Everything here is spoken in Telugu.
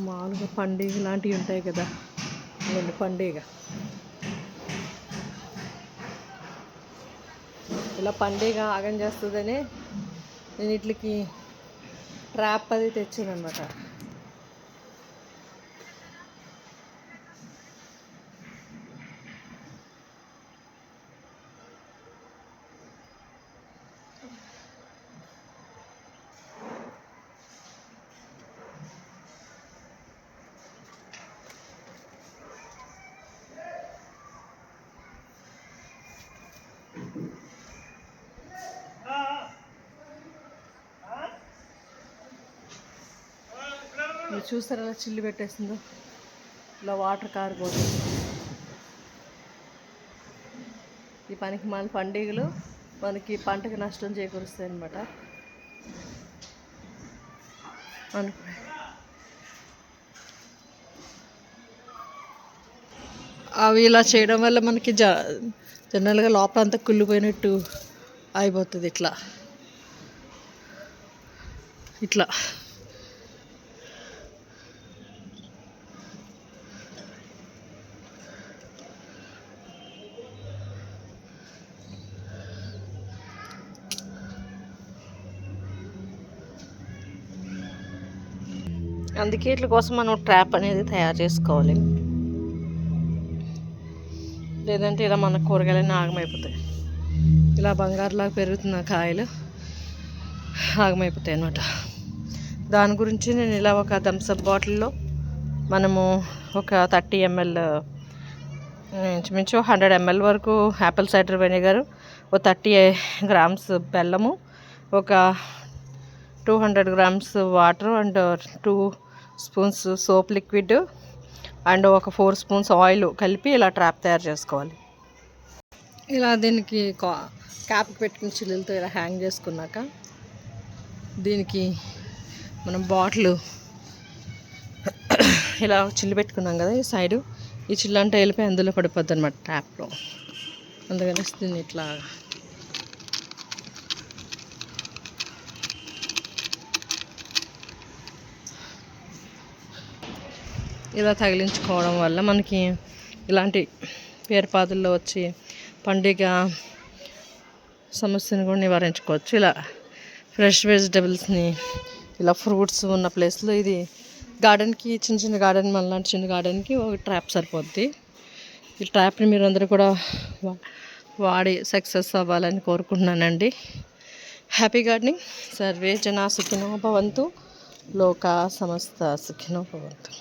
మామూలుగా పండుగ లాంటివి ఉంటాయి కదా, నేను పండుగ ఇలా పండుగ ఆగం చేస్తుందని నేను వీటికి ట్రాప్ అది తెచ్చాను అనమాట. మీరు చూస్తారా అలా చిల్లు పెట్టేస్తుందో, ఇలా వాటర్ కారిపోతుంది. ఈ పనికి మన పండుగలు మనకి పంటకు నష్టం చేకూరుస్తాయి అన్నమాట. అవి ఇలా చేయడం వల్ల మనకి జనరల్గా లోపల అంతా కుళ్ళిపోయినట్టు అయిపోతుంది. ఇట్లా ఇట్లా అందుకే వీటి కోసం మనం ట్రాప్ అనేది తయారు చేసుకోవాలి. లేదంటే ఇలా మన కూరగాయలన్నీ ఆగమైపోతాయి. ఇలా బంగారులాగా పెరుగుతున్న కాయలు ఆగమైపోతాయి అన్నమాట. దాని గురించి నేను ఇలా ఒక థమ్స్అప్ బాటిల్లో మనము ఒక 30 ml, ఇంచుమించు 100 ml వరకు యాపిల్ సైడర్ వెనిగర్, ఒక 30 grams బెల్లము, ఒక 200 grams water and 2 spoons soap liquid and ఒక 4 spoons ఆయిల్ కలిపి ఇలా ట్రాప్ తయారు చేసుకోవాలి. ఇలా దీనికి క్యాప్ పెట్టుకుని చిల్లులతో ఇలా హ్యాంగ్ చేసుకున్నాక దీనికి మనం బాటిల్ ఇలా చిల్లు పెట్టుకున్నాం కదా, ఈ సైడు ఈ చిల్లు అంటే వెళ్ళిపోయి అందులో పడిపోద్ది అనమాట ట్యాప్లో. అందుకని దీన్ని ఇట్లా ఇలా తగిలించుకోవడం వల్ల మనకి ఇలాంటి పేరుపాదుల్లో వచ్చి పండుగ సమస్యను కూడా నివారించుకోవచ్చు. ఇలా ఫ్రెష్ వెజిటబుల్స్ని ఇలా ఫ్రూట్స్ ఉన్న ప్లేస్లో ఇది గార్డెన్కి, చిన్న చిన్న గార్డెన్ మనలాంటి చిన్న గార్డెన్కి ఒక ట్రాప్ సరిపోద్ది. ఈ ట్రాప్ని మీరు అందరూ కూడా వాడి సక్సెస్ అవ్వాలని కోరుకుంటున్నానండి. Happy gardening. సర్వే జనా సుఖినో భవంతు, లోకా సమస్త సుఖినో భవంతు.